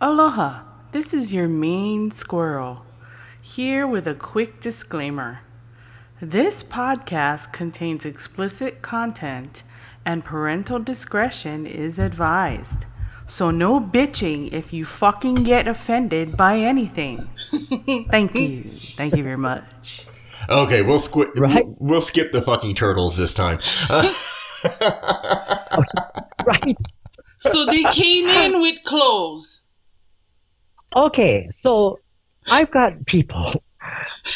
Aloha, this is your main squirrel, here with a quick disclaimer. This podcast contains explicit content and parental discretion is advised. So no bitching if you fucking get offended by anything. Thank you. Thank you very much. Okay, we'll skip the fucking turtles this time. Right. So they came in with clothes. Okay, so I've got people.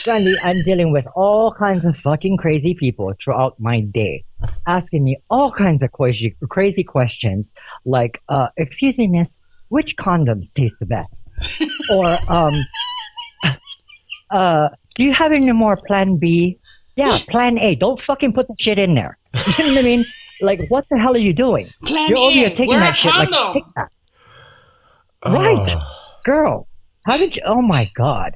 Randy, I'm dealing with all kinds of fucking crazy people throughout my day, asking me all kinds of crazy questions, like, excuse me, miss, which condoms taste the best? Or, do you have any more Plan B? Yeah, Plan A. Don't fucking put the shit in there. You know what I mean? Like, what the hell are you doing? Plan You're over here A, taking wear that a shit like condom. Tic Tac. Right. Girl, how did you? Oh my God!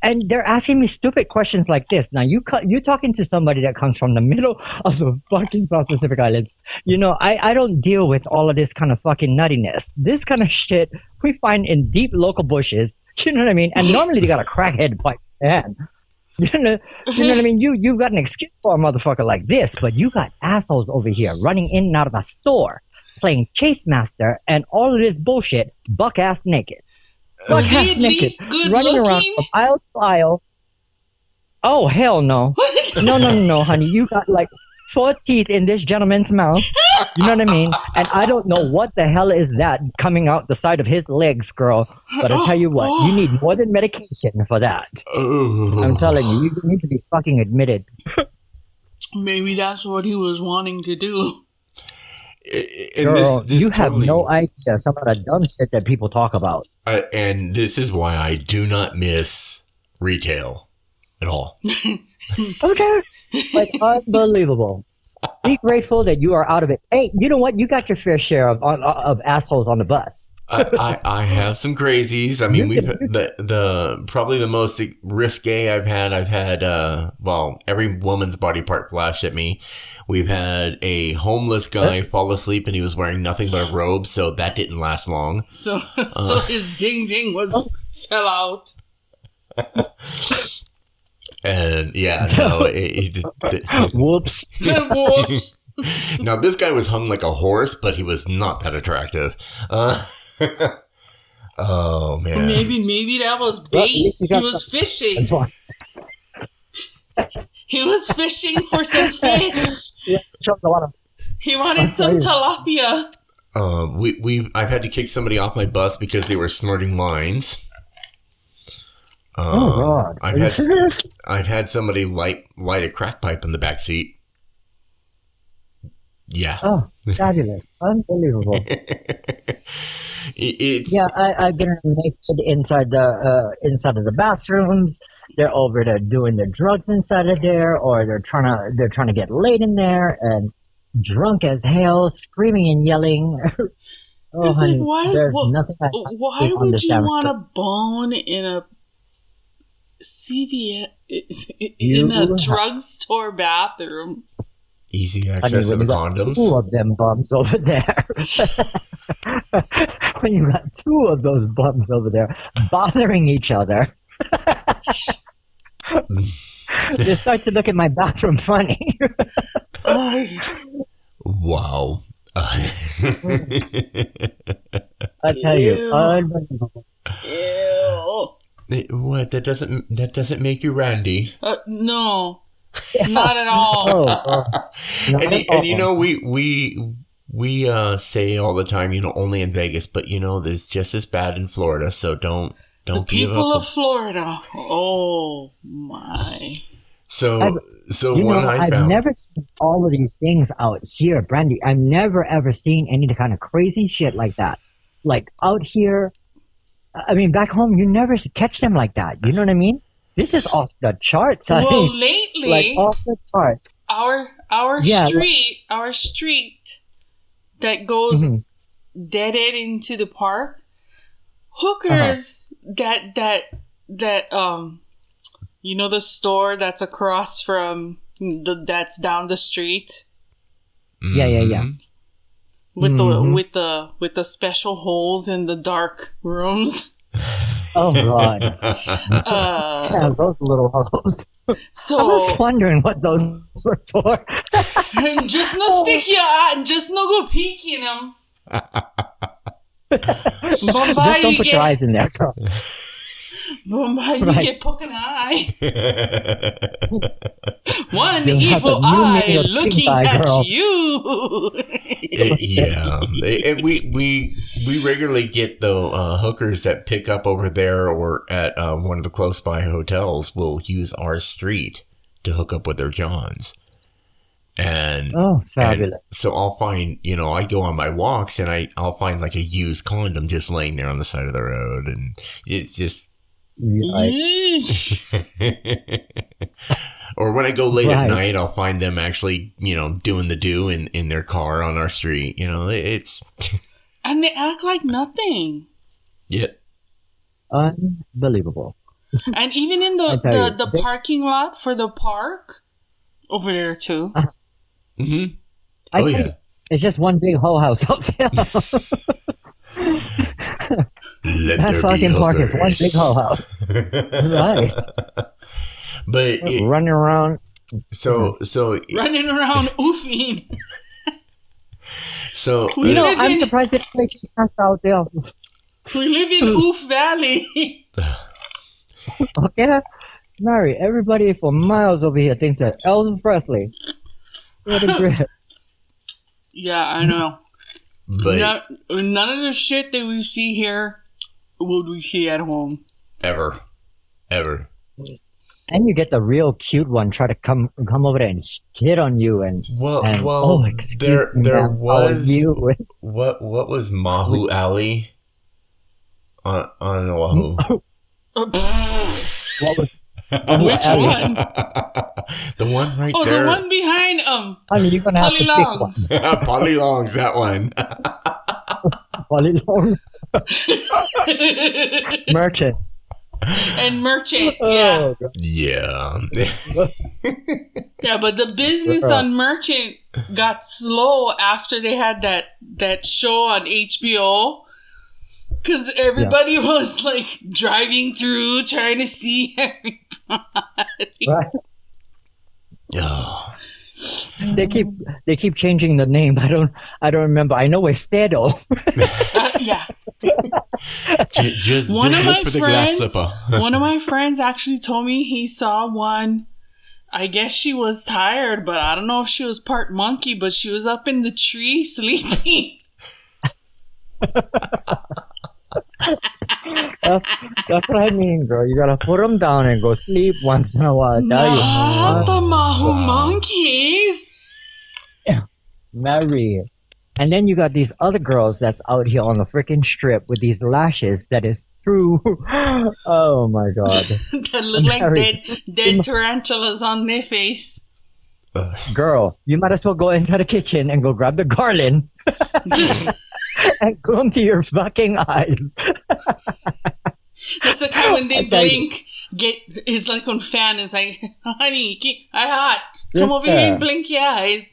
And they're asking me stupid questions like this. Now you're talking to somebody that comes from the middle of the fucking South Pacific Islands. You know, I don't deal with all of this kind of fucking nuttiness. This kind of shit we find in deep local bushes. You know what I mean? And normally they got a crackhead pipe hand. You know what I mean? You've got an excuse for a motherfucker like this, but you got assholes over here running in and out of the store, playing Chase Master and all of this bullshit, buck ass naked. Are they at least good running looking? around from aisle to aisle. Oh, hell no. No, honey. You got like 4 teeth in this gentleman's mouth. You know what I mean? And I don't know what the hell is that coming out the side of his legs, girl. But I tell you what, you need more than medication for that. I'm telling you, you need to be fucking admitted. Maybe that's what he was wanting to do. Girl, you have no idea some of the dumb shit that people talk about. And this is why I do not miss retail at all. Okay. Like, unbelievable. Be grateful that you are out of it. Hey, you know what? You got your fair share of assholes on the bus. I have some crazies. I mean, we've the probably the most risque I've had every woman's body part flashed at me. We've had a homeless guy fall asleep and he was wearing nothing but a robe, so that didn't last long. So his ding ding fell out. And yeah, no, whoops. Whoops. Now this guy was hung like a horse, but he was not that attractive. Oh man. Maybe that was bait. He was fishing. He was fishing for some fish. He wanted some tilapia. I've had to kick somebody off my bus because they were snorting lines. Oh God! I've had somebody light a crack pipe in the back seat. Yeah. Oh, fabulous! Unbelievable. I've been naked inside of the bathrooms. They're over there doing their drugs inside of there, or they're trying to get laid in there and drunk as hell, screaming and yelling. Oh, honey, there's nothing. Why would you want a bone in a CVS in a drugstore bathroom? Easy access to the condoms. 2 of them bums over there. When you got 2 of those bums over there bothering each other, they start to look at my bathroom funny. Wow. I tell you, unbelievable. Ew. What? That doesn't make you Randy? No, not at all. And you know, we say all the time, you know, only in Vegas, but you know, there's just as bad in Florida. So don't the people of Florida. Oh my. So I've never seen all of these things out here, Brandy. I've never ever seen any kind of crazy shit like that. Like out here, I mean, back home, you never catch them like that. You know what I mean? This is off the charts. Lately, like off the charts. Our street that goes dead end into the park. Hookers that you know the store that's across from that's down the street. Yeah. with the special holes in the dark rooms. Oh God! Yeah, those little holes. So I was wondering what those were for. Just no stick your eye, just no go peek in them. Just don't put your eyes in there. So. Bombay, you get poke an eye. One You'll evil eye looking at you. Yeah, and we regularly get the hookers that pick up over there or at one of the close by hotels will use our street to hook up with their Johns. And fabulous! And so I'll find, I go on my walks and I'll find like a used condom just laying there on the side of the road, and it's just. Or when I go late at night, I'll find them actually, doing the do in their car on our street. It's and they act like nothing. Yeah, unbelievable. And even in the parking lot for the park over there too. Mm-hmm. It's just one big whole house up there. That fucking park is one big whole house. Right. But running around. So running around oofing. So I'm surprised that they just passed out there. We live in Oof Valley. Okay, Mary. Everybody for miles over here thinks that Elvis Presley. What a grip. Yeah, I know. But none of the shit that we see here would we see at home. Ever. And you get the real cute one try to come over there and hit on you and there was what was Mahu Alley on Oahu? What was which one? The one right there. Oh, the one behind you're gonna have to pick one. Polly Longs, that one. Polly Long. Merchant. And Merchant, yeah. Oh, yeah. Yeah, but the business on Merchant got slow after they had that show on HBO. Because everybody was like driving through, trying to see everybody. Right. Oh. They keep changing the name. I don't remember. I know it's Stedo. Yeah. Just one of my friends friends actually told me he saw one. I guess she was tired, but I don't know if she was part monkey, but she was up in the tree sleeping. That's what I mean, girl. You gotta put them down and go sleep once in a while. Not the Mahu monkeys. Mary. And then you got these other girls that's out here on the freaking strip with these lashes that is through. Oh my God. That look like dead tarantulas on their face. Girl, you might as well go into the kitchen and go grab the garland and glue them to your fucking eyes. That's the time when they blink. It's like on fan. It's like, honey, I hot. Come over here and blink your eyes.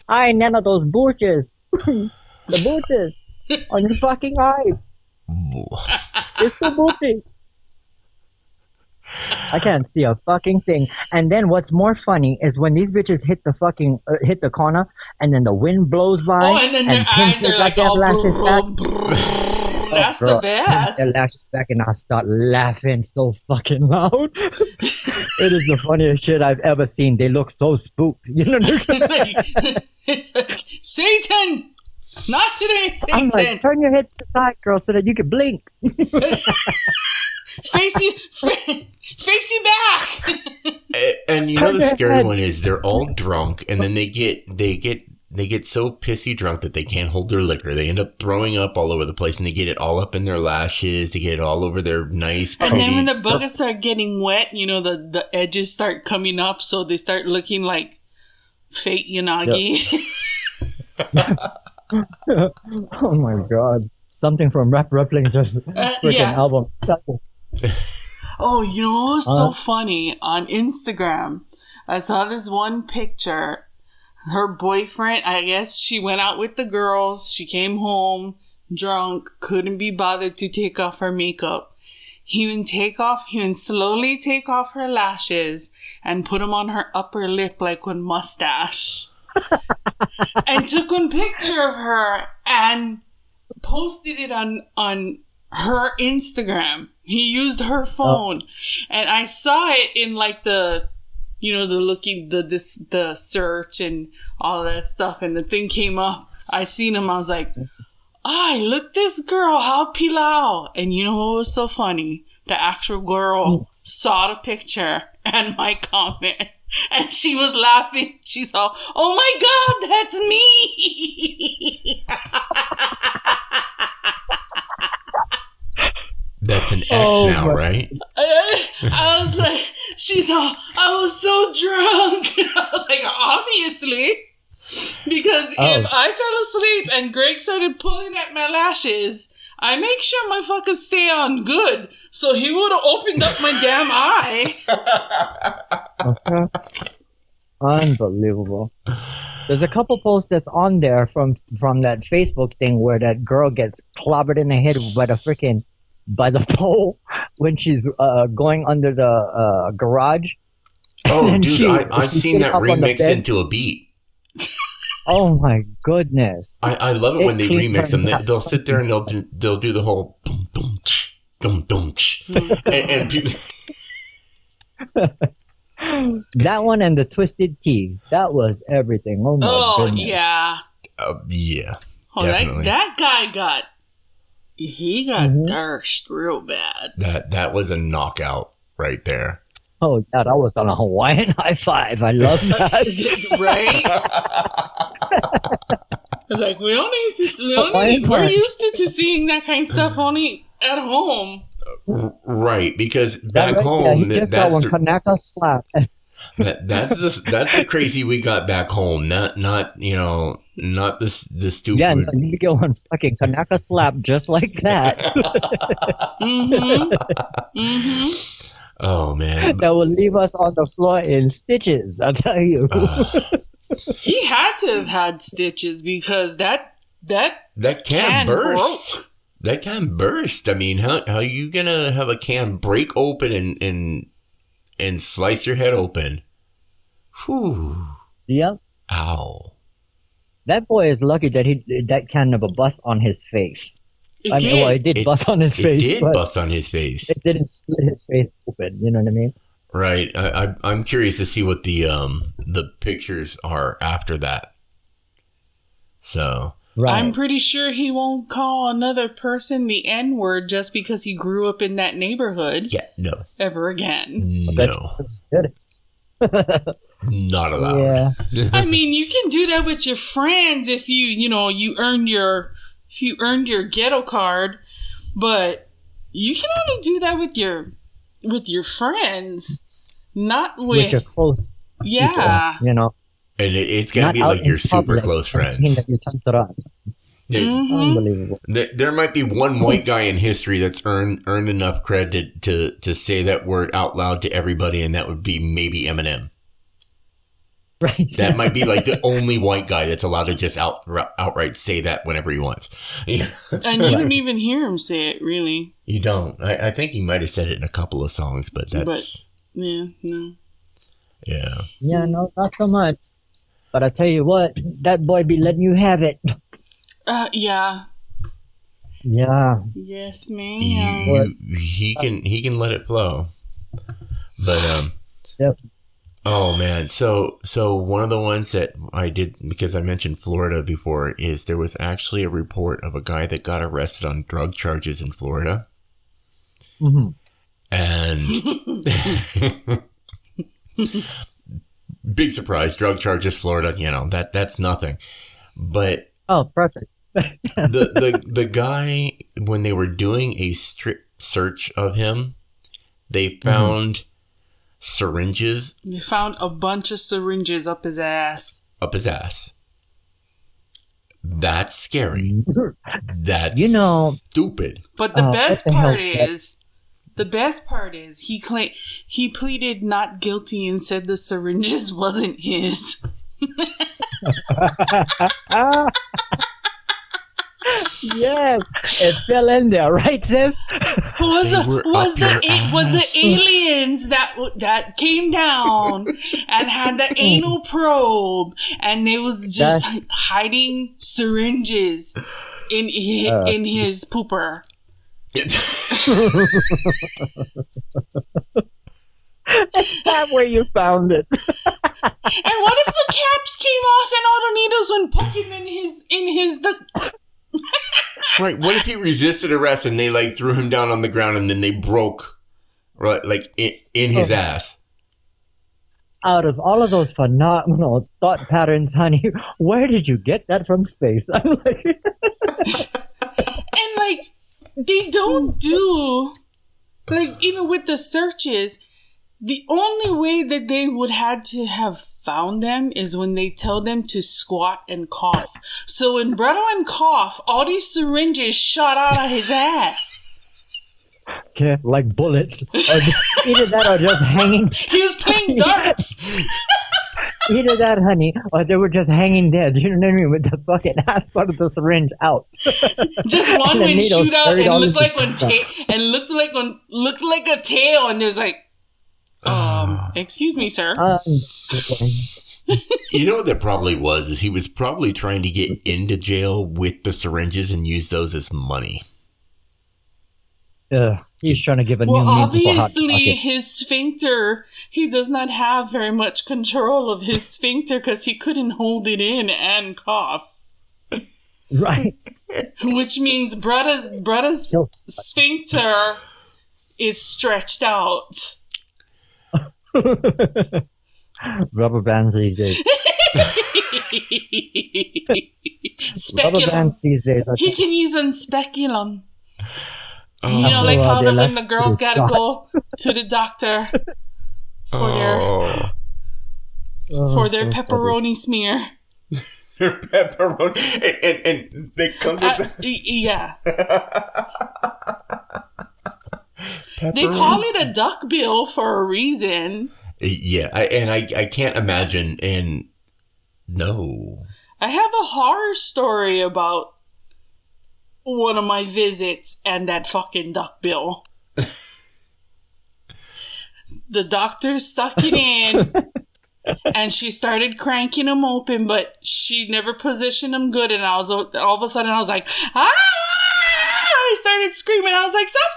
I ain't none of those booches. The booches on your fucking eyes. It's the booches. I can't see a fucking thing. And then what's more funny is when these bitches hit the fucking hit the corner, and then the wind blows by. Oh, and then their eyes are like all lashes back. That's the best. Their lashes back, and I start laughing so fucking loud. It is the funniest shit I've ever seen. They look so spooked. You know. It's like Satan. Not today, Satan. I'm like, turn your head to the side, girl, so that you can blink. Face you back. And you know the scary one is they're all drunk, and then they get so pissy drunk that they can't hold their liquor. They end up throwing up all over the place, and they get it all up in their lashes. They get it all over their nice. And then when the boogers start getting wet, the edges start coming up, so they start looking like fake Yanagi. Oh my God! Something from Rap Ruffling's freaking album. Oh, you know what's so funny? On Instagram, I saw this one picture. her boyfriend, I guess she went out with the girls. She came home drunk, couldn't be bothered to take off her makeup. He would slowly take off her lashes and put them on her upper lip like one mustache. And took one picture of her and posted it on her Instagram. He used her phone. And I saw it in like the search and all that stuff, and the thing came up. I seen him, I was like, look this girl, how pilau. And you know what was so funny? The actual girl saw the picture and my comment, and she was laughing. She's all, oh my God, that's me. That's an X now, right? I was like, I was so drunk. I was like, obviously. Because if I fell asleep and Greg started pulling at my lashes, I make sure my fuckers stay on good. So he would have opened up my damn eye. Unbelievable. There's a couple posts that's on there from that Facebook thing where that girl gets clobbered in the head by the pole when she's going under the garage. Oh, dude, I've seen that remix into a beat. Oh my goodness! I love it when they remix them. They'll sit there and they'll do the whole boom boom ch, boom boom ch, and people. That one and the Twisted Tea. That was everything. Oh my goodness! Yeah. Yeah. Oh, definitely. That guy got thirsted real bad. That was a knockout right there. Oh, yeah, that was on a Hawaiian high five. I love that. Right? It's like, we're used to seeing that kind of stuff only at home. Right, because back home, yeah, he just got one Kanaka slap. That's the crazy we got back home. Not the stupid. Yeah, no, you get one fucking Kanaka slap just like that. Mm-hmm. Mm-hmm. Oh man, that will leave us on the floor in stitches. I'll tell you. He had to have had stitches because that can burst. Broke. That can burst. I mean, how are you gonna have a can break open and slice your head open? Whew. Yep. Ow. That boy is lucky that that can never bust on his face. It did bust on his face. It did bust on his face. It didn't split his face open. You know what I mean? Right. I'm curious to see what the pictures are after that. So. Right. I'm pretty sure he won't call another person the N-word just because he grew up in that neighborhood. Yeah. No. Ever again. No. That's good. Not allowed. Yeah. I mean, you can do that with your friends if you earned your ghetto card, but you can only do that with your friends, not with your close yeah people, and it's gotta be like your super close friends. Unbelievable. There might be one white guy in history that's earned enough credit to say that word out loud to everybody, and that would be maybe Eminem. Right. That might be like the only white guy that's allowed to just outright say that whenever he wants. And you don't even hear him say it, really. You don't. I think he might have said it in a couple of songs, but yeah, no. Yeah. Yeah, no, not so much. But I tell you what, that boy be letting you have it. Yeah. Yeah. Yes, ma'am. He can let it flow. But Yep. Oh man, so one of the ones that I did, because I mentioned Florida before, is there was actually a report of a guy that got arrested on drug charges in Florida. Mm-hmm. And big surprise, drug charges, Florida, that's nothing. But perfect. the guy, when they were doing a strip search of him, they found syringes. They found a bunch of syringes up his ass. That's scary. That's stupid. But the best part is he pleaded not guilty and said the syringes wasn't his. Yes, it fell in there, right, sis? Was the aliens that came down and had the anal probe, and they was just hiding syringes in his pooper. Is that where you found it? And what if the caps came off and all the needles went poking in his Right. What if he resisted arrest and they like threw him down on the ground and then they broke, right, like in his ass? Out of all of those phenomenal thought patterns, honey, where did you get that from space? I'm like, and like they don't do like even with the searches. The only way that they would had to have found them is when they tell them to squat and cough. So when Brother and cough, all these syringes shot out of his ass. okay, like bullets. Or either that or just hanging. He was playing darts. Either that, honey, or they were just hanging dead. You know what I mean? With the fucking ass part of the syringe out. Just one went shoot out and looked like a tail, and there's like, excuse me, sir. You know what that probably was? Is he was probably trying to get into jail with the syringes and use those as money. He's trying to give a new Well, name to obviously, his sphincter, he does not have very much control of his sphincter because he couldn't hold it in and cough. Right. Which means brother's sphincter is stretched out. Rubber bands these days. Rubber bands these days. He can use a speculum. You know, like how when the girls gotta go to the doctor for their pepperoni smear. Their pepperoni, and they come with yeah. They call it a duck bill for a reason. Yeah, I can't imagine. And no, I have a horror story about one of my visits and that fucking duck bill. The doctor stuck it in and she started cranking them open, but she never positioned them good, and all of a sudden I was like, ah! I started screaming. I was like, stop,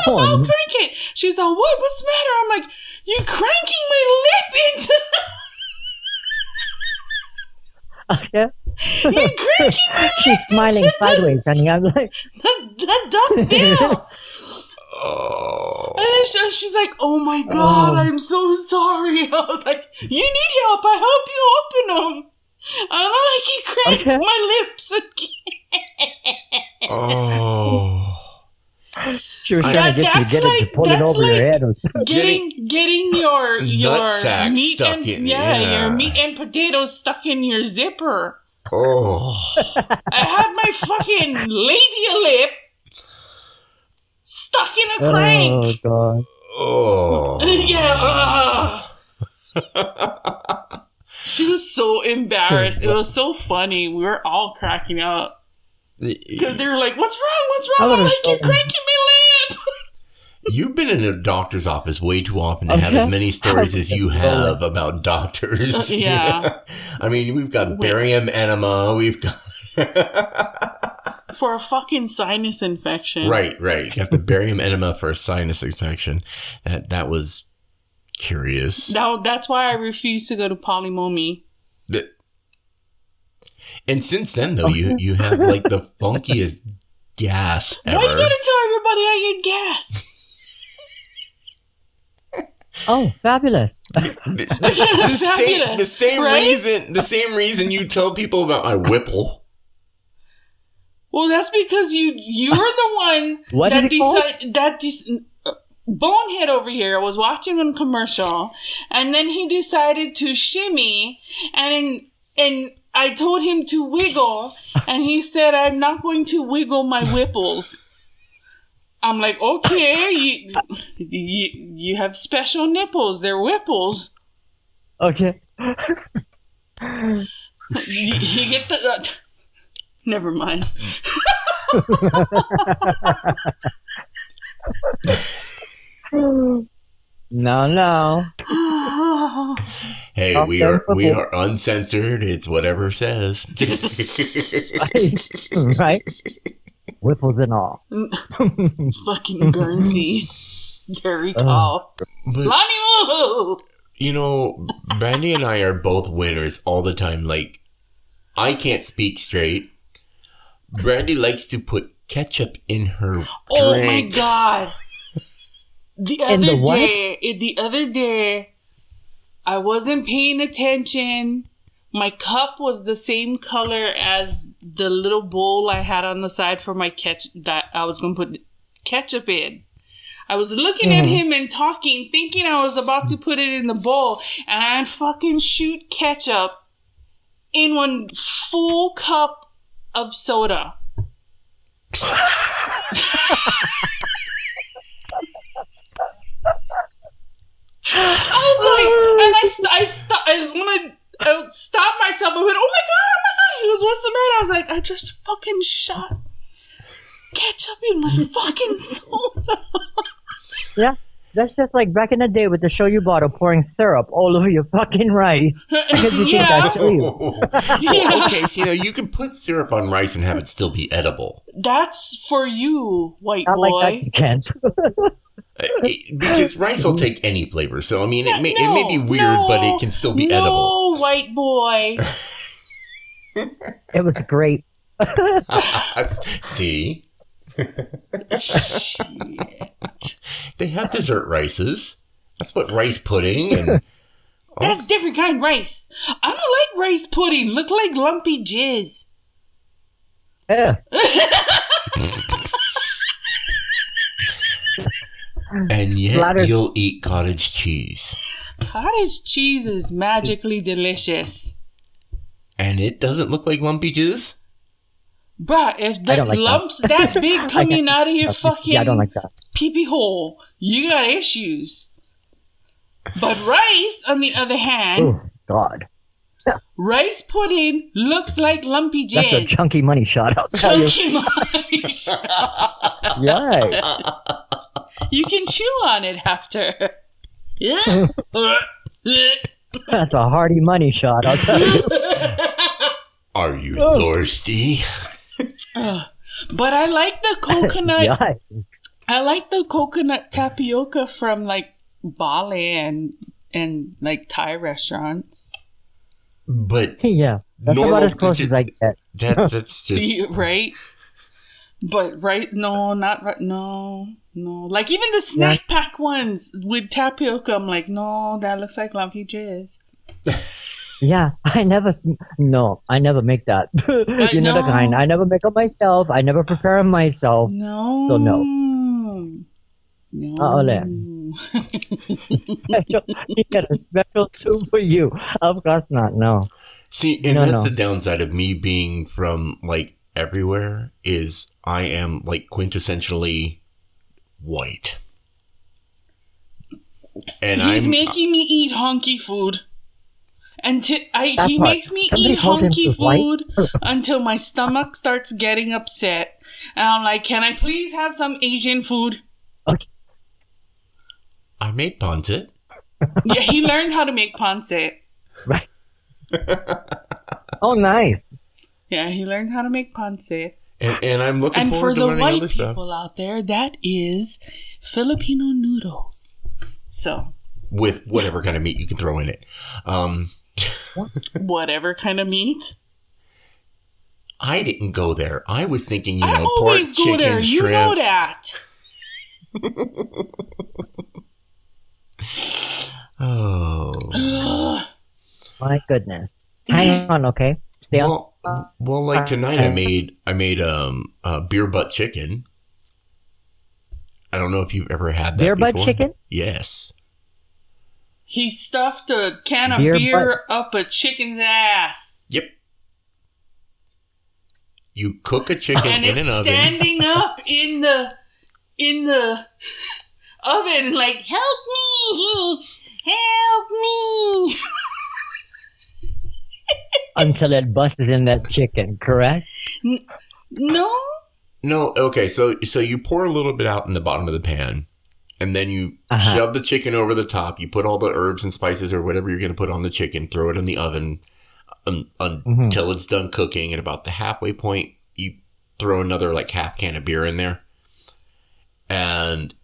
I'll crank it. She's like, what's the matter? I'm like, you're cranking my lip into Okay. You're cranking my lip. She's smiling sideways, honey. I'm like, the duck bill. And then she's like, oh my God, I'm so sorry. I was like, you need help. I help you open them. I don't like you cranked my lips again. She was trying to get you to pull it over your head. Getting your nutsack meat stuck and in your meat and potatoes stuck in your zipper. Oh. I had my fucking labia lip stuck in a crank. Oh God. Oh. Yeah. She was so embarrassed. It was so funny. We were all cracking up. Because they were like, what's wrong? I'm like, you're cranking my lip. You've been in a doctor's office way too often to have as many stories as you have about doctors. Yeah. I mean, we've got barium enema. We've got... For a fucking sinus infection. Right. Got the barium enema for a sinus infection. That was curious. That's why I refuse to go to Polymomy. And since then, though, you have like the funkiest gas ever. Why you gotta tell everybody I eat gas? Oh, fabulous! The same reason you tell people about my Whipple. Well, that's because you're the one that decided Bonehead over here was watching a commercial, and then he decided to shimmy, and I told him to wiggle, and he said, I'm not going to wiggle my whipples. I'm like, okay, you have special nipples. They're whipples. Okay. You get the... never mind. No. Hey, we are uncensored. It's whatever says. Right? Whipples and all. Fucking Guernsey. Dairy cow. But, you know, Brandy and I are both winners all the time. Like, I can't speak straight. Brandy likes to put ketchup in her drink. Oh my God. The other day, I wasn't paying attention. My cup was the same color as the little bowl I had on the side for my that I was going to put ketchup in. I was looking at him and talking, thinking I was about to put it in the bowl, and I'd fucking shoot ketchup in one full cup of soda. I was like, and I stopped myself. I went, oh my god. He goes, what's the matter? I was like, I just fucking shot ketchup in my fucking soda. Yeah, that's just like back in the day with the shoyu bottle pouring syrup all over your fucking rice. Because you think that's shoyu. Okay, so you can put syrup on rice and have it still be edible. That's for you, white Not boy. like that, you can't. Because rice will take any flavor. So, I mean, it may be weird, but it can still be edible. No, white boy. It was great. See? Shit. They have dessert rices. That's what rice pudding and... That's different kind of rice. I don't like rice pudding. Look like lumpy jizz. Yeah. And yet you'll eat cottage cheese. Cottage cheese is magically delicious. And it doesn't look like lumpy jizz? Bruh, if that like lumps that big coming out of your fucking I don't like that. pee-pee hole, you got issues. But rice, on the other hand, Oh, God. rice pudding looks like lumpy jizz. That's a chunky money shot, I'll tell you. Chunky money shot. Yeah. You can chew on it after. That's a hearty money shot, I'll tell you. Are you thirsty? But I like the coconut. Yeah. I like the coconut tapioca from like Bali and like Thai restaurants. But Yeah. That's about as close as I get. That's just... Right? But no, not right. No. Like even the snack pack ones with tapioca, I'm like, no, that looks like lumpy jizz. Yeah, I never make that. You know the kind. I never make them myself. I never prepare them myself. No. So no. No. He got a special soup for you. Of course not. No. See, and that's the downside of me being from like everywhere is I am like quintessentially white. And he's making me eat honky food. He makes me Somebody eat told him honky to white? food until my stomach starts getting upset. And I'm like, can I please have some Asian food? Okay. I made pancit. Yeah, he learned how to make pancit. Right. Oh, nice. Yeah, he learned how to make pancit. And I'm looking And forward for to the learning white other stuff. people out there, that is Filipino noodles. So, With whatever kind of meat you can throw in it. whatever kind of meat. I didn't go there. I was thinking, I pork, always go chicken, there. You shrimp. know that. Oh. My goodness. Hang on, okay? Stay on. Well, like tonight I made beer butt chicken. I don't know if you've ever had that Beer butt before. chicken? Yes. He stuffed a can of Beer beer up a chicken's ass. Yep. You cook a chicken And in it's an oven. standing up in the oven like, help me! Help me! until it busts in that chicken, correct? No. No, okay. So you pour a little bit out in the bottom of the pan, and then you shove the chicken over the top. You put all the herbs and spices or whatever you're going to put on the chicken. Throw it in the oven until it's done cooking. At about the halfway point, you throw another like half can of beer in there, and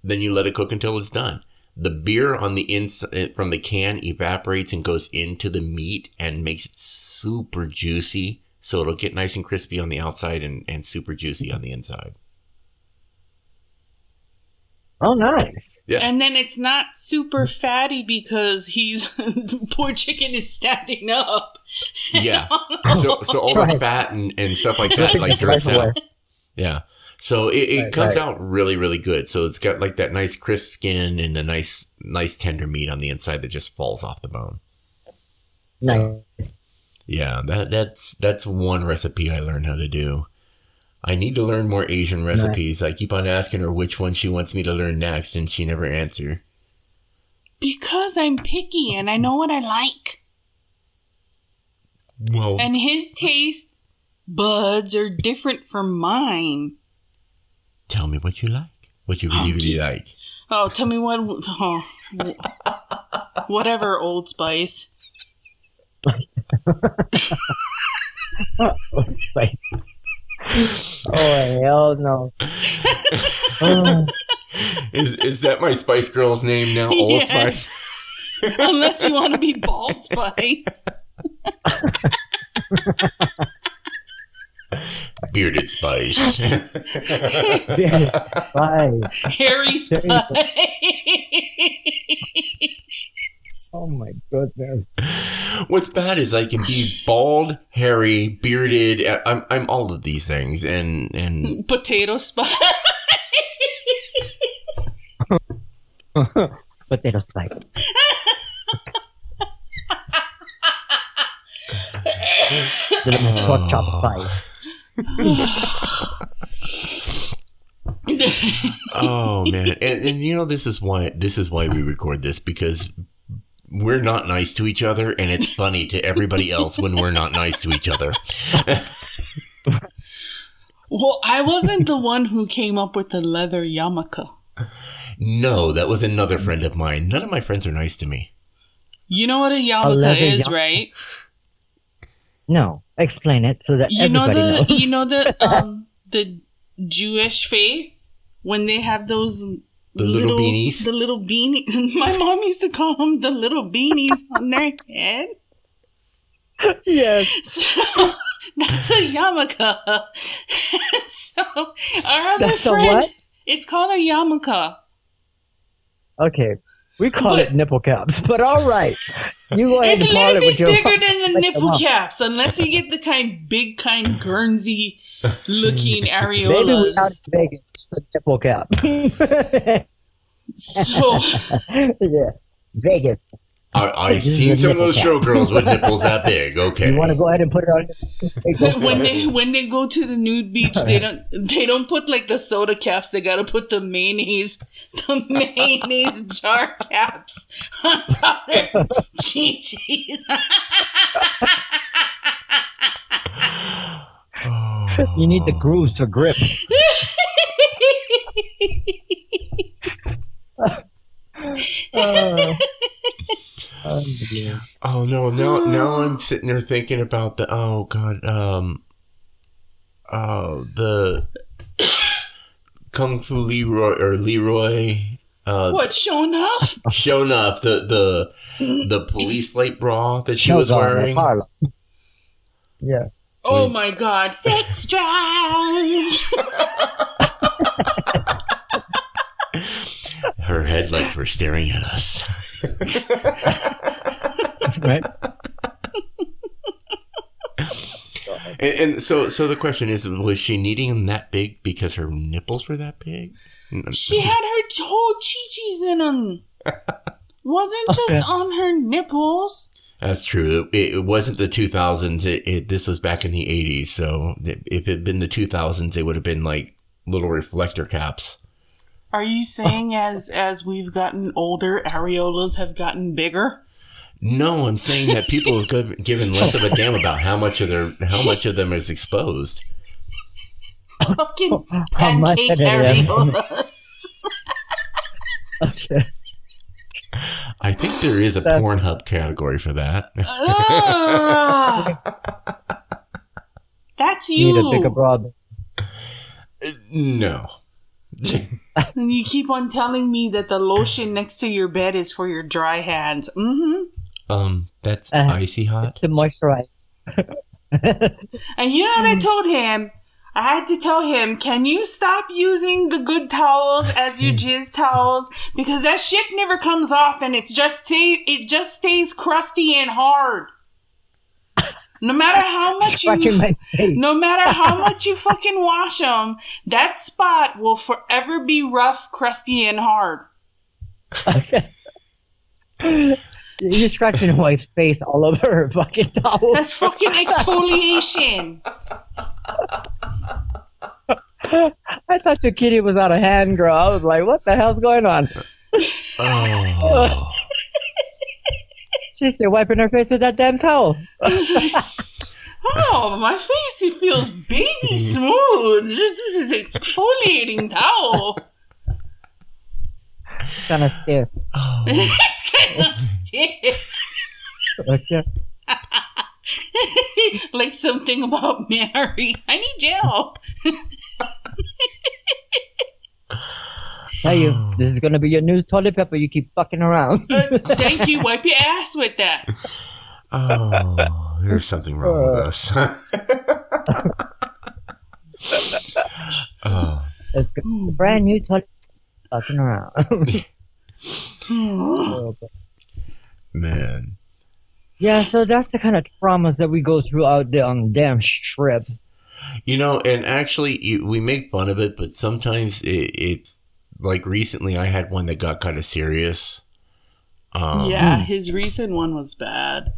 then you let it cook until it's done. The beer on the inside from the can evaporates and goes into the meat and makes it super juicy. So it'll get nice and crispy on the outside and super juicy on the inside. Oh, nice. Yeah. And then it's not super fatty because the poor chicken is standing up. Yeah. So all the fat and stuff like that like drinks out. Yeah. So it comes out really, really good. So it's got like that nice crisp skin and the nice tender meat on the inside that just falls off the bone. So, nice. Yeah, that's one recipe I learned how to do. I need to learn more Asian recipes. Nice. I keep on asking her which one she wants me to learn next, and she never answers. Because I'm picky and I know what I like. Well, and his taste buds are different from mine. Tell me what you like. What you really, really like. Oh, tell me what... Oh, whatever, Old Spice. Oh, hell no. Is that my Spice Girl's name now? Old Spice? Unless you want to be Bald Spice. Bearded Spice. Bearded Spice. Hairy Spice. Oh my goodness. What's bad is I can be bald, hairy, bearded. I'm all of these things and Potato Spice. Potato Spice. Pork chop Spice. Oh man, and you know this is why we record this, because we're not nice to each other, and it's funny to everybody else when we're not nice to each other. Well, I wasn't the one who came up with the leather yarmulke. No, that was another friend of mine. None of my friends are nice to me. You know what a yarmulke is, right? No, explain it so that everybody knows. You know the Jewish faith, when they have those little beanies. The little beanies. My mom used to call them the little beanies on their head. Yes. So that's a yarmulke. So our other that's friend, a what? It's called a yarmulke. Okay. We call it nipple caps, but all right. You go ahead and call it with your... It's a little bit bigger than the nipple caps, unless you get the big Guernsey-looking areolas. Maybe without Vegas, just a nipple cap. So... Yeah, Vegas. I've seen some of those showgirls with nipples that big. Okay, you want to go ahead and put it on? When they go to the nude beach, they don't put like the soda caps. They gotta put the mayonnaise jar caps on top of their chi-chis. You need the grooves for grip. Oh no! Now I'm sitting there thinking about the the Kung Fu Leroy. What, Show Enough? Show Enough. The police light bra that she was wearing. Yeah. Oh my God! Sex drive. Her headlights were staring at us. Right. And so the question is, was she needing them that big because her nipples were that big? She had her whole chi-chis in them. Wasn't just on her nipples. That's true. It wasn't the 2000s. This was back in the 80s. So if it had been the 2000s, it would have been like little reflector caps. Are you saying as we've gotten older, areolas have gotten bigger? No, I'm saying that people have given less of a damn about how much of them is exposed. Fucking How much pancake of it is? areolas. Okay. I think there is a Pornhub category for that. That's You need a you. bigger broad. No. And you keep on telling me that the lotion next to your bed is for your dry hands. Mm-hmm. That's icy hot. To moisturize. And you know what I told him? I had to tell him, can you stop using the good towels as your jizz towels? Because that shit never comes off and it just stays crusty and hard. No matter how much you fucking wash them, that spot will forever be rough, crusty, and hard. You're scratching your wife's face all over her fucking towel. That's fucking exfoliation. I thought your kitty was out of hand, girl. I was like, what the hell's going on? Oh. She's still wiping her face with that damn towel. Oh, my face, it feels baby smooth. This is exfoliating towel. Kind of stiff. Oh. It's kind of stiff. Okay. Like something about Mary. I need gel. Tell you, this is gonna be your new toilet paper. You keep fucking around. Thank you. Wipe your ass with that. Oh, there's something wrong with us. Oh. It's a brand new toilet paper fucking around. Man. Yeah, so that's the kind of traumas that we go through out there on the damn strip. You know, and actually, we make fun of it, but sometimes it's like recently I had one that got kind of serious. Yeah, his recent one was bad.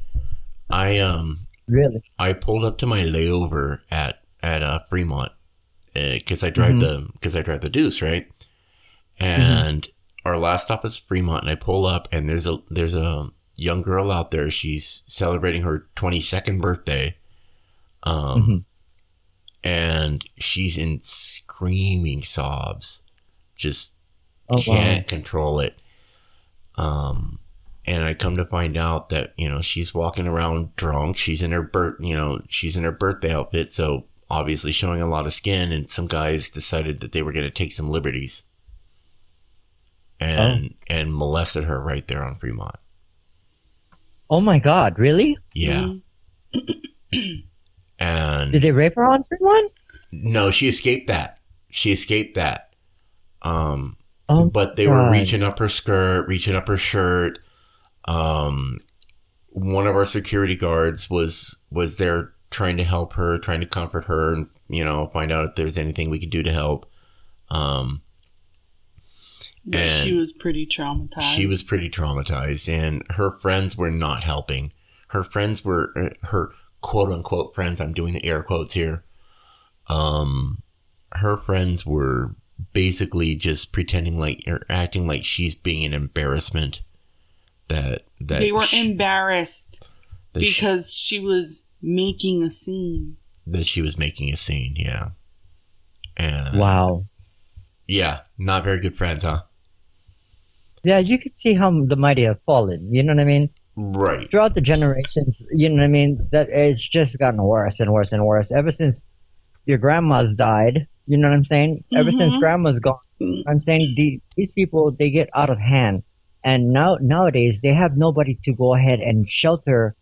Really? I pulled up to my layover at Fremont because I drive the Deuce, right? And our last stop is Fremont, and I pull up, and there's a young girl out there. She's celebrating her 22nd birthday. And she's in screaming sobs. Just can't control it. And I come to find out that, she's walking around drunk. She's in her birthday outfit. So obviously showing a lot of skin, and some guys decided that they were going to take some liberties and molested her right there on Fremont. Oh my God, really? Yeah. And did they rape her on Fremont? No, she escaped that. But they were reaching up her skirt, reaching up her shirt. One of our security guards was there trying to help her, trying to comfort her, and find out if there's anything we could do to help. But she was pretty traumatized. And her friends were not helping. Her friends were her quote unquote friends. I'm doing the air quotes here. Her friends were basically just pretending like or acting like she's being an embarrassment. That they were embarrassed because she was making a scene. That she was making a scene, yeah. And wow. Yeah, not very good friends, huh? Yeah, you could see how the mighty have fallen. You know what I mean? Right. Throughout the generations, you know what I mean? That it's just gotten worse and worse and worse. Ever since your grandma's died, you know what I'm saying? Ever since grandma's gone, I'm saying these people, they get out of hand. And nowadays, they have nobody to go ahead and shelter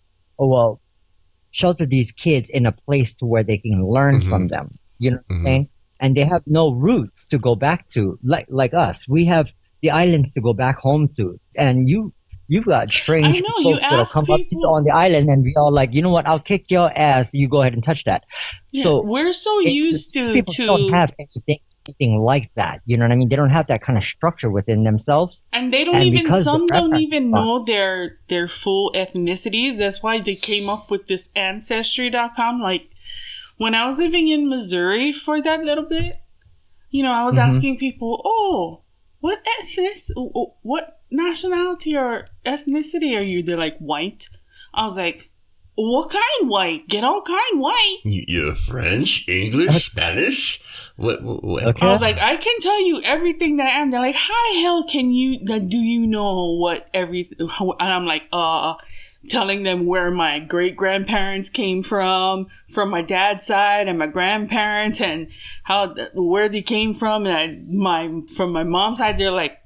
these kids in a place to where they can learn from them. You know what I'm saying? And they have no roots to go back to, like us. We have the islands to go back home to. And you've got strange folks that'll come up to you on the island and be all like, you know what, I'll kick your ass. You go ahead and touch that. Yeah, so we're so used to people don't have anything like that. You know what I mean? They don't have that kind of structure within themselves. And they don't even, some don't even know their full ethnicities. That's why they came up with this Ancestry.com. Like, when I was living in Missouri for that little bit, I was asking people, what nationality or ethnicity are you? They're like, white. I was like, what kind white? Get all kind white. You're French, English, Spanish? What? Okay. I was like, I can tell you everything that I am. They're like, how the hell can you, do you know what everything, and I'm like, telling them where my great grandparents came from my dad's side, and my grandparents, and where they came from, and from my mom's side. They're like,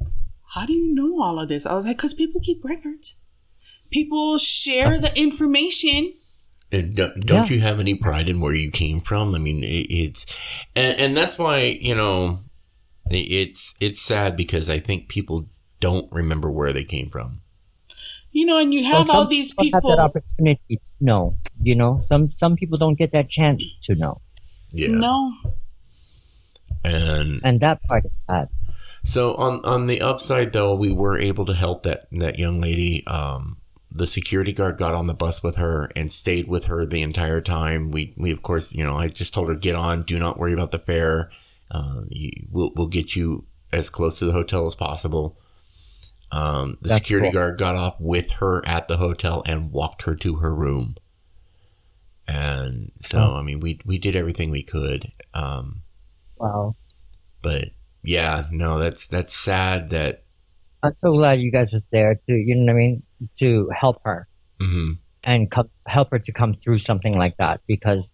how do you know all of this? I was like, because people keep records. People share the information. Don't you have any pride in where you came from? I mean, it's, and that's why, it's sad because I think people don't remember where they came from. And you have all these people have that opportunity to know. Some people don't get that chance to know. Yeah. No. And that part is sad. So on the upside, though, we were able to help that young lady. The security guard got on the bus with her and stayed with her the entire time. We of course, I just told her, get on, do not worry about the fare. We'll get you as close to the hotel as possible. The security guard got off with her at the hotel and walked her to her room. And so, I mean, we did everything we could. Wow. But yeah, no, that's sad that. I'm so glad you guys was there to help her and help her to come through something like that. Because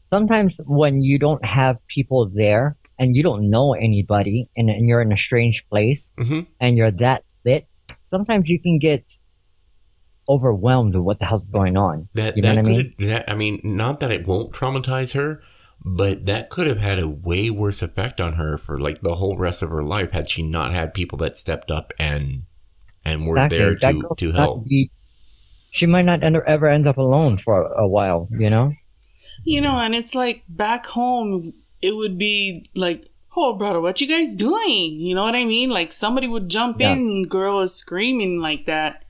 sometimes when you don't have people there and you don't know anybody and you're in a strange place and you're that lit, sometimes you can get overwhelmed with what the hell's going on. What I mean? Not that it won't traumatize her, but that could have had a way worse effect on her for like the whole rest of her life had she not had people that stepped up and were there to help. She might not ever end up alone for a while, and it's like back home, it would be like, oh, brother, what you guys doing? You know what I mean? Like somebody would jump in and girl is screaming like that.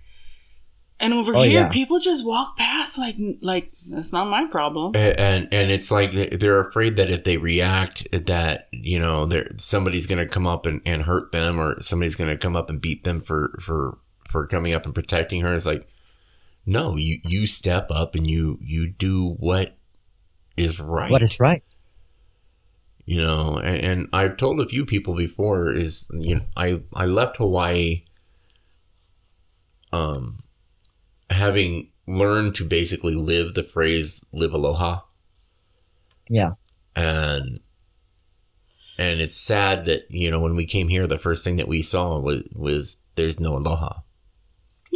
And over here, people just walk past like that's not my problem. And it's like they're afraid that if they react, that somebody's going to come up and hurt them, or somebody's going to come up and beat them for coming up and protecting her. It's like, no, you step up and you do what is right. What is right? And I've told a few people before is I left Hawaii. Having learned to basically live the phrase "live aloha," and it's sad that when we came here, the first thing that we saw was there's no aloha.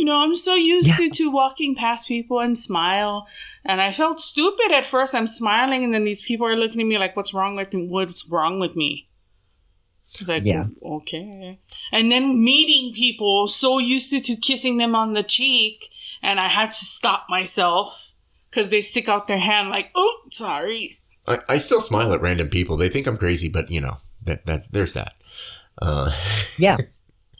I'm so used to walking past people and smile, and I felt stupid at first. I'm smiling, and then these people are looking at me like, "What's wrong with me? What's wrong with me?" It's like, okay. And then meeting people, so used to kissing them on the cheek. And I had to stop myself because they stick out their hand like, oh, sorry. I still smile at random people. They think I'm crazy, but that there's that. Yeah.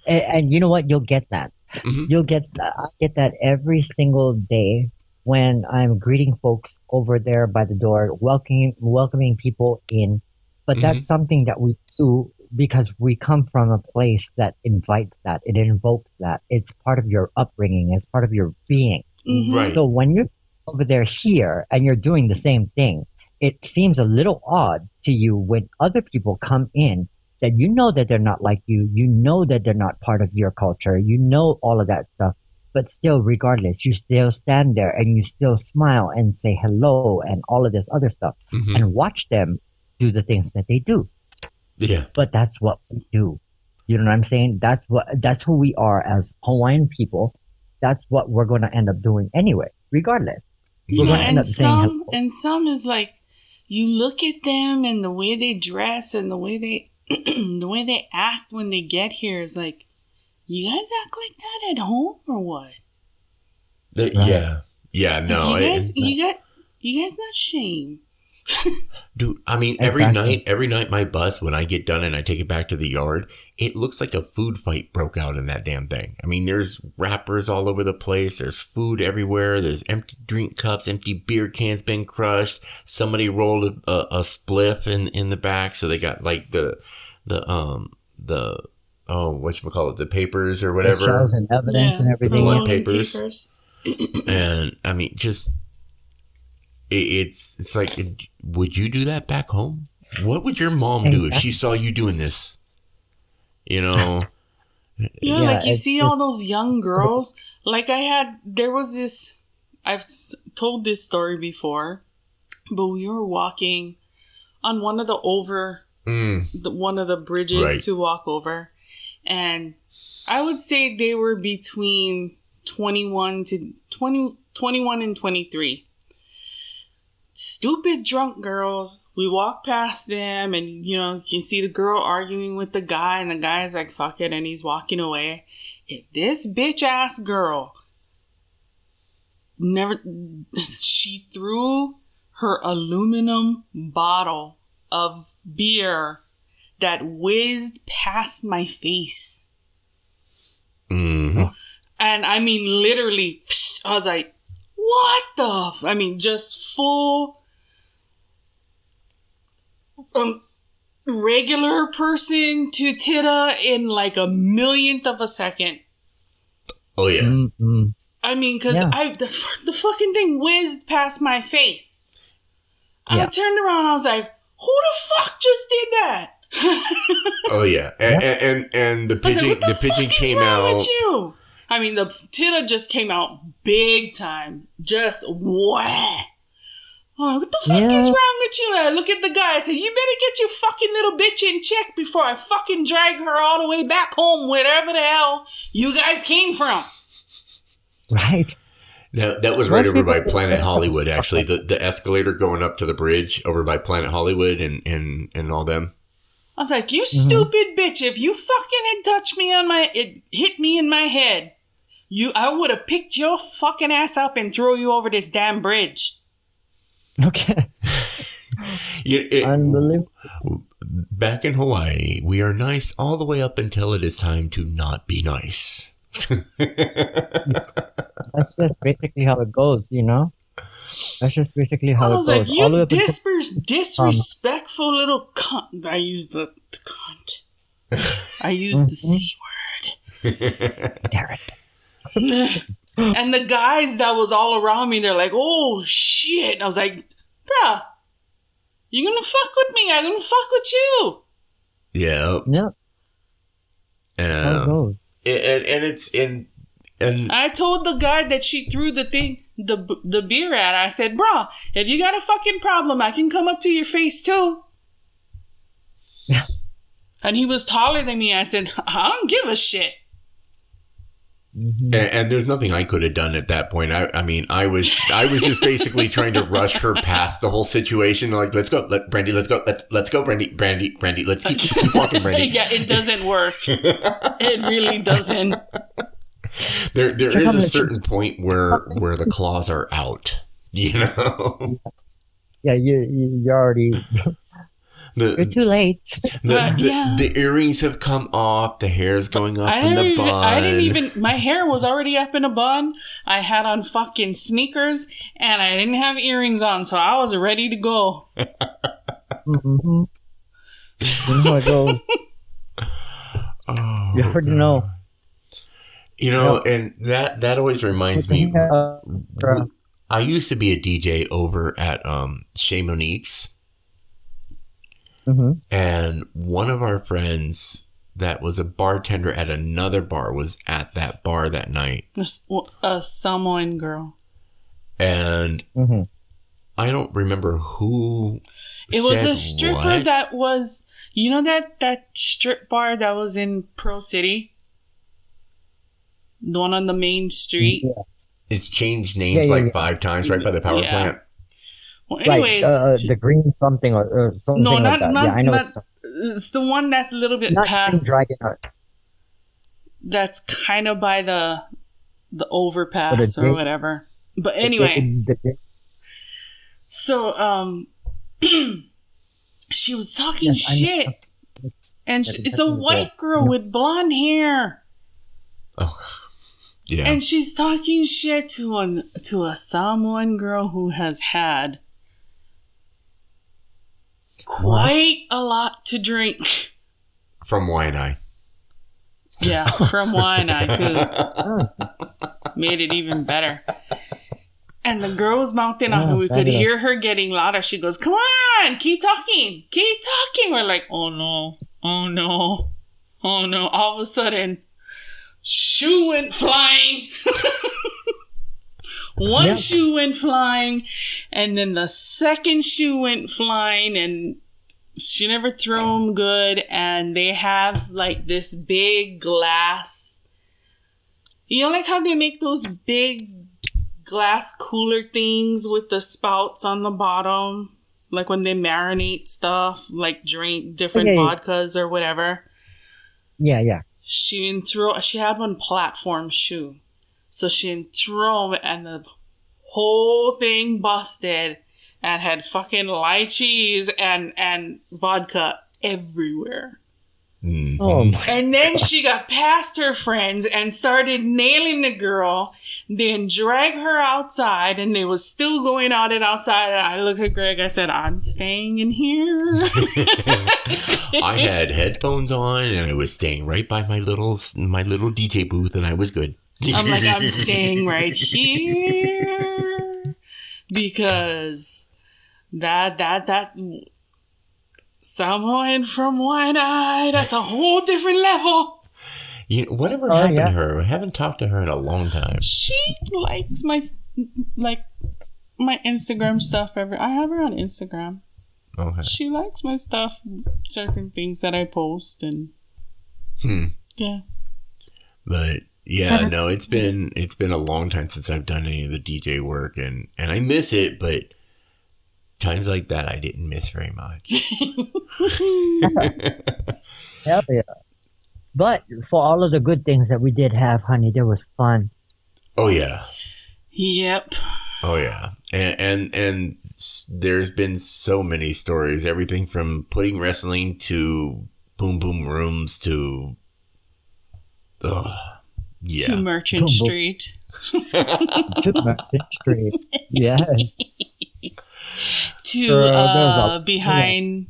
And you know what? You'll get that. You'll get that. I get that every single day when I'm greeting folks over there by the door, welcoming people in. But that's something that we do because we come from a place that invites that. It invokes that. It's part of your upbringing. It's part of your being. Right. So when you're over there here and you're doing the same thing, it seems a little odd to you when other people come in that that they're not like you. You know that they're not part of your culture. You know all of that stuff. But still, regardless, you still stand there and you still smile and say hello and all of this other stuff and watch them do the things that they do. Yeah. But that's what we do. You know what I'm saying? That's who we are as Hawaiian people. That's what we're going to end up doing anyway, regardless. We're going to end up saying hello. And some is like, you look at them and the way they dress and the way they act when they get here is like, you guys act like that at home or what? Yeah, no. You guys not shame. Dude, I mean, every night my bus, when I get done and I take it back to the yard, it looks like a food fight broke out in that damn thing. I mean, there's wrappers all over the place. There's food everywhere. There's empty drink cups, empty beer cans been crushed. Somebody rolled a spliff in the back. So they got like the whatchamacallit, the papers or The whatever. shells and evidence and The everything. blood papers. And I mean, just it's like, would you do that back home? What would your mom do if she saw you doing this? You know? Yeah, like you see all those young girls. Like there was this, I've told this story before, but we were walking on one of the one of the bridges to walk over. And I would say they were between 21 and 23. Stupid drunk girls. We walk past them and, you know, you can see the girl arguing with the guy and the guy's like, fuck it, and he's walking away. This bitch ass girl she threw her aluminum bottle of beer that whizzed past my face. Mm-hmm. And I mean, literally, I was like, what the? I mean, just full regular person to Tita in like a millionth of a second. Oh, yeah. Mm-hmm. I mean, because the fucking thing whizzed past my face. And I turned around and I was like, who the fuck just did that? Oh, yeah. And the pigeon, like, the pigeon came out. With you? I mean, the Tita just came out big time. Just wah. Oh, what the fuck is wrong with you? I look at the guy. I said, you better get your fucking little bitch in check before I fucking drag her all the way back home, wherever the hell you guys came from. Right. Now, that was right over by Planet Hollywood, actually. The escalator going up to the bridge over by Planet Hollywood and all them. I was like, you stupid bitch. If you fucking had touched me it hit me in my head, I would have picked your fucking ass up and throw you over this damn bridge. Okay. Unbelievable. Back in Hawaii, we are nice all the way up until it is time to not be nice. That's just basically how it goes, you know? That's just basically how it goes. I was like, you disrespectful little cunt. I used the cunt. I used the C word. And the guys that was all around me, they're like, oh, shit. And I was like, bruh, you gonna fuck with me? I'm gonna fuck with you. Yeah. Yeah. How it goes. And I told the guy that she threw the beer at. I said, bro, if you got a fucking problem, I can come up to your face too. Yeah. And he was taller than me. I said, I don't give a shit. Mm-hmm. And there's nothing I could have done at that point. I mean, I was just basically trying to rush her past the whole situation. Like, let's go, Brandy, let's go, let's go, Brandy, let's keep walking, Brandy. Yeah, it doesn't work. It really doesn't. There is a certain point where the claws are out, you know. Yeah, you already. You're too late. The earrings have come off. The hair's going up in the bun. My hair was already up in a bun. I had on fucking sneakers and I didn't have earrings on, so I was ready to go. Mm-hmm. You know how it goes. Oh, you already know. You know, and that always reminds me. I used to be a DJ over at Chez Monique's. Mm-hmm. And one of our friends that was a bartender at another bar was at that bar that night. A Samoan girl. And I don't remember who. It was a stripper that was, you know, that strip bar that was in Pearl City? The one on the main street? Yeah. It's changed names 5 times, right by the power plant. Well, anyways, the green something or something. No, like that. not. Yeah, I know. It's the one that's a little bit not past. Dragon Art. That's kind of by the overpass or whatever. But anyway, so she was talking shit, and it's a white girl with blonde hair. Oh. Yeah. And she's talking shit to a Samoan girl who has had quite a lot to drink. From Wine Eye. Yeah, from Wine-Eye too. Made it even better. And the girl was mouthing off, and we could hear her getting louder. She goes, "Come on, keep talking, keep talking." We're like, "Oh no, oh no, oh no!" All of a sudden, shoe went flying. One shoe went flying, and then the second shoe went flying, and she never threw them good. And they have like this big glass. You know, like how they make those big glass cooler things with the spouts on the bottom, like when they marinate stuff, like drink different vodkas or whatever. Yeah. She had one platform shoe, so she didn't throw them, and the whole thing busted and had fucking lychees and vodka everywhere. Mm-hmm. And then she got past her friends and started nailing the girl, then dragged her outside, and they was still going at it outside. And I looked at Greg, I said, "I'm staying in here." I had headphones on, and I was staying right by my little DJ booth, and I was good. I'm like, I'm staying right here because that someone from Wine-Eye, that's a whole different level. Whatever happened to her? I haven't talked to her in a long time. She likes my Instagram stuff. I have her on Instagram. Okay. She likes my stuff, certain things that I post, and yeah. But yeah, no, it's been a long time since I've done any of the DJ work, and I miss it, but times like that I didn't miss very much. Hell yeah. But for all of the good things that we did have, honey, there was fun. Oh yeah. Yep. Oh yeah. And there's been so many stories, everything from putting wrestling to boom boom rooms to to Merchant Street. To Merchant Street. Yes. To behind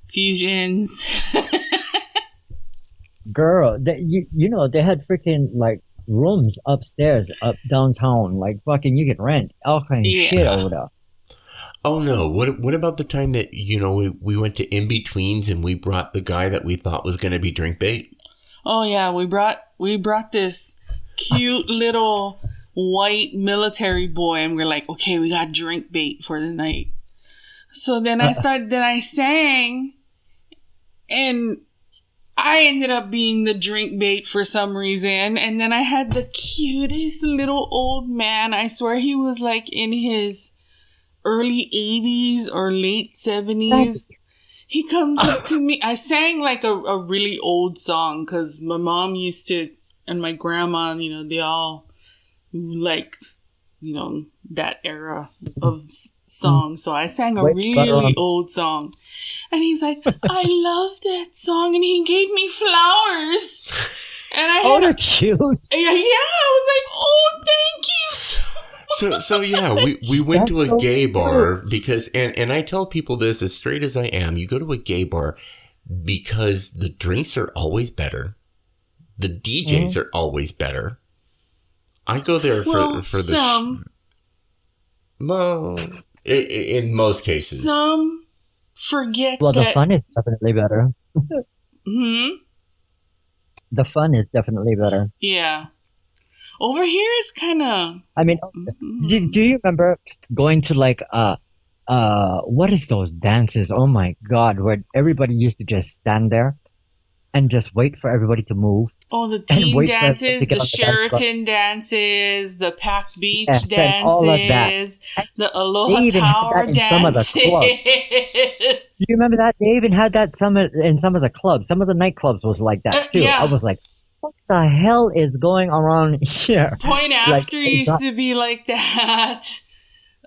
Fusions. Girl, you know, they had freaking like rooms upstairs, up downtown. Like fucking, you can rent all kind of shit over there. Oh no! What about the time that we went to In Betweens and we brought the guy that we thought was going to be drink bait? Oh yeah, we brought this cute little white military boy, and we're like, okay, we got drink bait for the night. So then I sang, and I ended up being the drink bait for some reason. And then I had the cutest little old man. I swear he was like in his early 80s or late 70s. He comes up to me. I sang like a really old song because my mom used to, and my grandma, they all liked, that era of songs. So I sang a really old song. And he's like, "I love that song," and he gave me flowers. And I they're cute. Yeah, I was like, "Oh, thank you so much." So yeah, we went to a gay bar because, and I tell people this as straight as I am, you go to a gay bar because the drinks are always better, the DJs are always better. I go there for the in most cases. Some forget the fun is definitely better. The fun is definitely better. Yeah. Over here is kind of... I mean, do you remember going to like, what is those dances? Oh my God, where everybody used to just stand there and just wait for everybody to move. Oh, the team dances, the Sheraton dances, the Pac Beach dances, all of that. The Aloha Tower dances. Some of the clubs. Do you remember that? They even had that in some of the clubs. Some of the nightclubs was like that too. Yeah. I was like, what the hell is going around here? Point After used to be like that.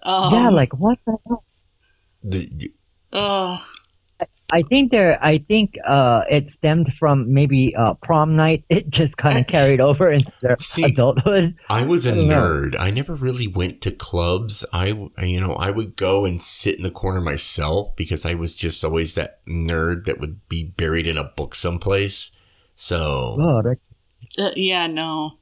Yeah, like what the hell? I think it stemmed from maybe prom night. It just kind of carried over into their adulthood. I was a nerd. I never really went to clubs. I would go and sit in the corner myself because I was just always that nerd that would be buried in a book someplace. So Yeah, no.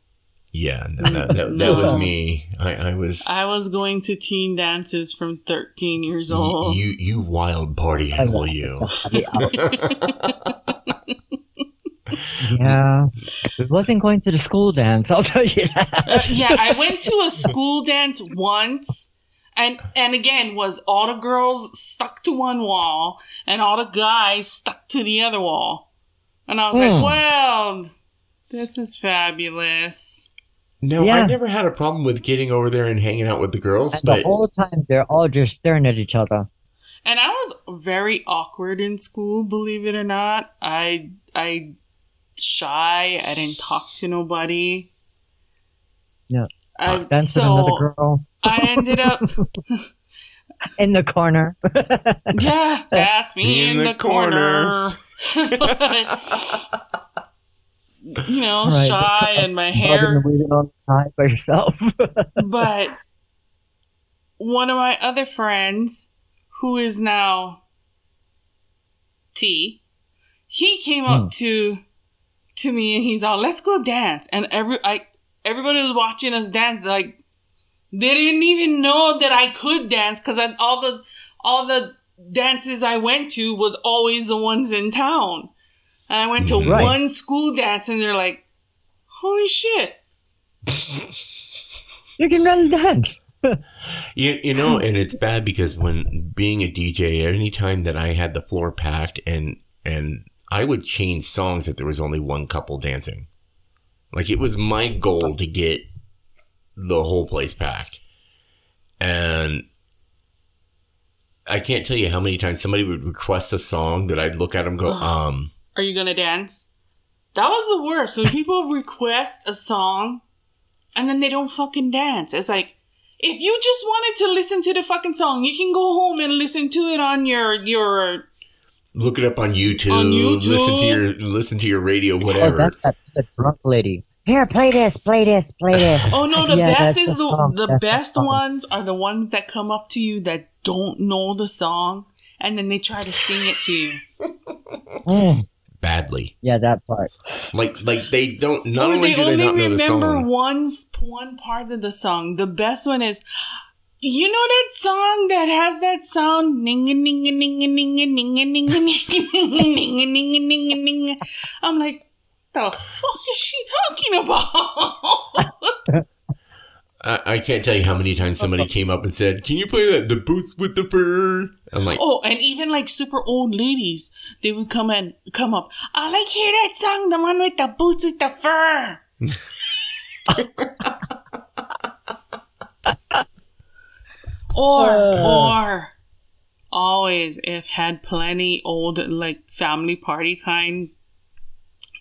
Yeah, that was me. I was going to teen dances from 13 years old. You wild party animal, you. Yeah, it wasn't going to the school dance. I'll tell you that. Yeah, I went to a school dance once, and again was all the girls stuck to one wall, and all the guys stuck to the other wall, and I was like, well, this is fabulous. No, I never had a problem with getting over there and hanging out with the girls, and but the whole time they're all just staring at each other. And I was very awkward in school, believe it or not. I shy. I didn't talk to nobody. Yeah. Dance with another girl. I ended up in the corner. Yeah, that's me in the corner. You know, right, shy and my hair. On the side by yourself. But one of my other friends, who is now T, he came up to me and he's all, let's go dance. And everybody was watching us dance. Like, they didn't even know that I could dance because all the dances I went to was always the ones in town. And I went to one school dance and they're like, holy shit. You can run dance. You know, and it's bad because when being a DJ, anytime that I had the floor packed and I would change songs if there was only one couple dancing. Like, it was my goal to get the whole place packed. And I can't tell you how many times somebody would request a song that I'd look at them and go, Are you gonna dance? That was the worst. When people request a song and then they don't fucking dance. It's like, if you just wanted to listen to the fucking song, you can go home and listen to it on your look it up on YouTube. Listen to your radio, whatever. Oh, that's the drunk lady. Here, play this. Oh no, the best is the best ones are the ones that come up to you that don't know the song and then they try to sing it to you. Badly. Yeah, that part. Like they don't. Not only do they not know the song. They only remember one part of the song. The best one is, you know that song that has that sound, ning ning ning ning ning ning ning ning ning ning ning. I'm like, the fuck is she talking about? I can't tell you how many times somebody came up and said, "Can you play that the boots with the fur?" I'm like, oh, and even like super old ladies, they would come up. I like hear that song, the one with the boots with the fur. Or always, if had plenty old like family party kind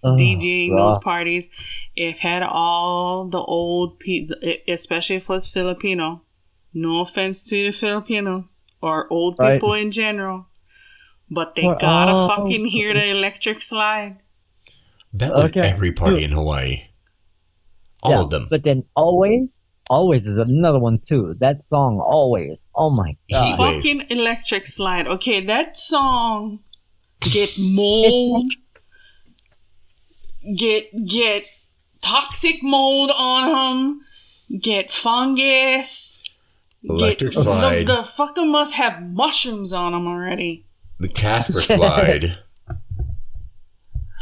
DJing those parties, if had all the old people, especially if it was Filipino. No offense to the Filipinos or old people in general, but they gotta fucking hear the electric slide. That was every party in Hawaii. All of them. But then always is another one too. That song, Always. Oh my god. Fucking electric slide. Okay, that song get mold, get toxic mold on them, get fungus. Electric slide. The fucking must have mushrooms on them already. The Casper slide.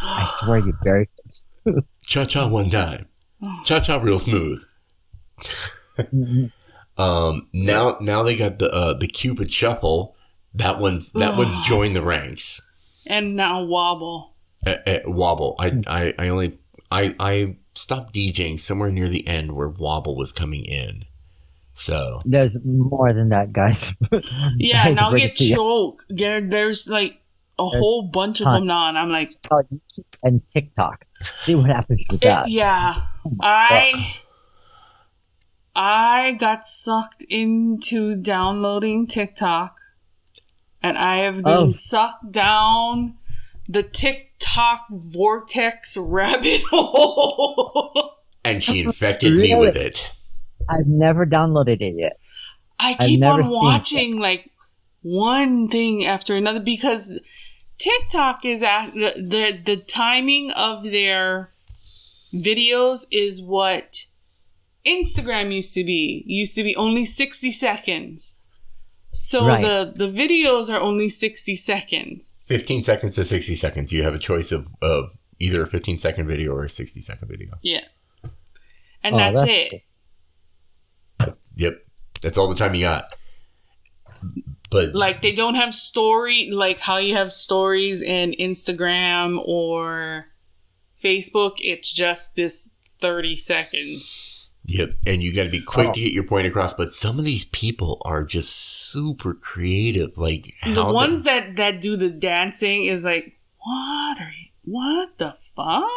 I swear you buried it. Cha-cha one time. Cha-cha real smooth. Now they got the Cupid Shuffle. That one's joined the ranks. And now Wobble. Wobble. I stopped DJing somewhere near the end where Wobble was coming in. So there's more than that, guys. Yeah, now get choked. There's like a whole bunch of them now, and I'm like, and TikTok. See what happens with that. Yeah, I got sucked into downloading TikTok, and I have been sucked down the TikTok vortex rabbit hole. And she infected me with it. I've never downloaded it yet. I keep on watching like one thing after another because TikTok is at the timing of their videos is what Instagram used to be. It used to be only 60 seconds. So the videos are only 60 seconds. 15 seconds to 60 seconds. You have a choice of either a 15-second video or a 60-second video. Yeah. And that's it. Yep. That's all the time you got. But like, they don't have story, like how you have stories in Instagram or Facebook. It's just this 30 seconds. Yep. And you got to be quick to get your point across. But some of these people are just super creative. Like, the ones that do the dancing is like, what the fuck?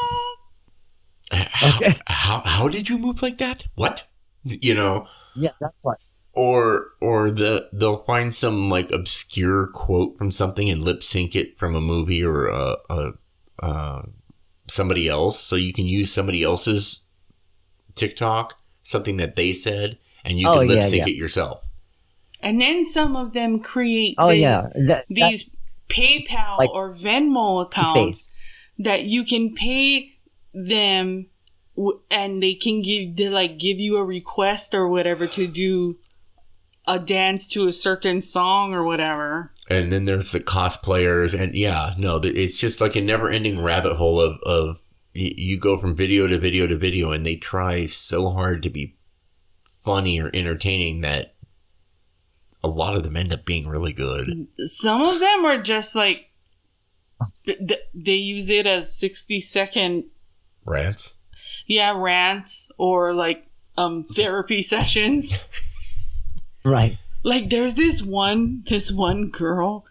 How did you move like that? What? You know? Yeah, that's what. Or they'll find some like obscure quote from something and lip sync it from a movie or somebody else, so you can use somebody else's TikTok, something that they said, and you can lip sync it yourself. And then some of them create these PayPal like, or Venmo accounts that you can pay them, and they can give you a request or whatever to do a dance to a certain song or whatever. And then there's the cosplayers, and it's just like a never-ending rabbit hole of you go from video to video to video, and they try so hard to be funny or entertaining that a lot of them end up being really good. Some of them are just like, they use it as 60-second rants. Yeah, rants or like therapy sessions. Right. Like, there's this one girl.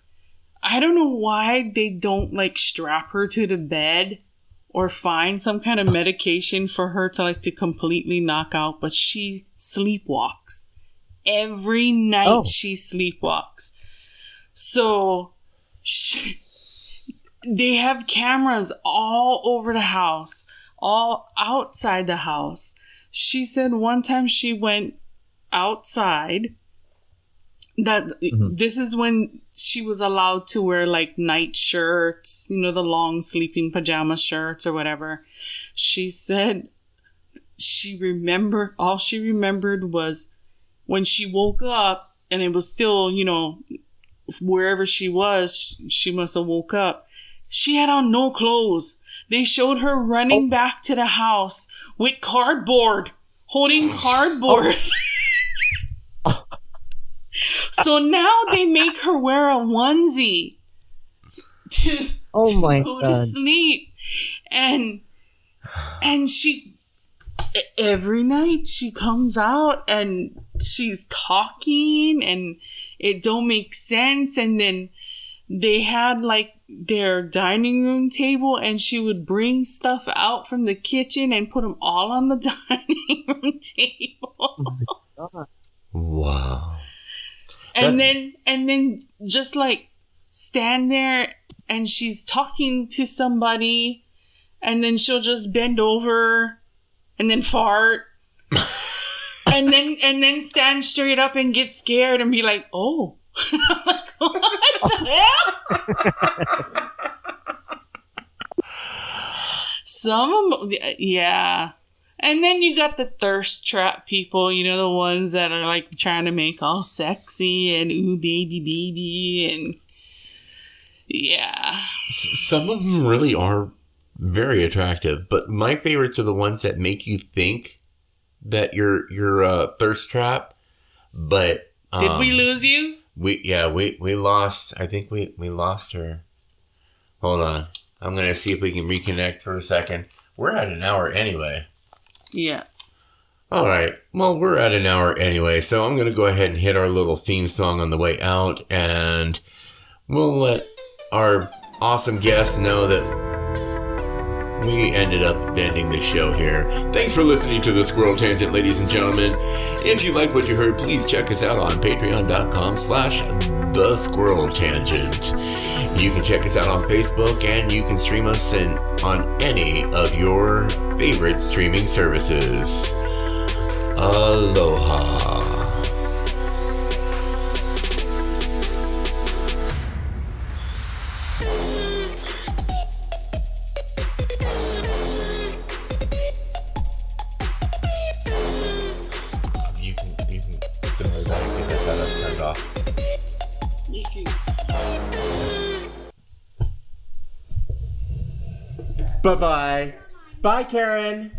I don't know why they don't like strap her to the bed or find some kind of medication for her to completely knock out, but she sleepwalks. Every night she sleepwalks. So they have cameras all over the house, all outside the house. She said one time she went outside, that this is when she was allowed to wear like night shirts, the long sleeping pajama shirts or whatever. She said all she remembered was when she woke up, and it was still, wherever she was, she must have woke up. She had on no clothes. They showed her running back to the house with cardboard, holding cardboard. So now they make her wear a onesie to go to sleep. And she, every night she comes out and she's talking and it don't make sense. And then they had like their dining room table, and she would bring stuff out from the kitchen and put them all on the dining room table. Oh my God. Wow. And then just like stand there, and she's talking to somebody, and then she'll just bend over and then fart. and then stand straight up and get scared and be like, oh. I'm like, what the hell? Some of them, yeah. And then you got the thirst trap people, the ones that are like trying to make all sexy and ooh, baby, and yeah. Some of them really are very attractive, but my favorites are the ones that make you think that you're a thirst trap. But did we lose you? We lost. I think we lost her. Hold on. I'm gonna see if we can reconnect for a second. We're at an hour anyway. Yeah. All right. Well, we're at an hour anyway, so I'm gonna go ahead and hit our little theme song on the way out, and we'll let our awesome guests know that we ended up ending the show here. Thanks for listening to The Squirrel Tangent, ladies and gentlemen. If you liked what you heard, please check us out on patreon.com/The Squirrel Tangent. You can check us out on Facebook, and you can stream us on any of your favorite streaming services. Aloha. Bye-bye. Bye, Karen.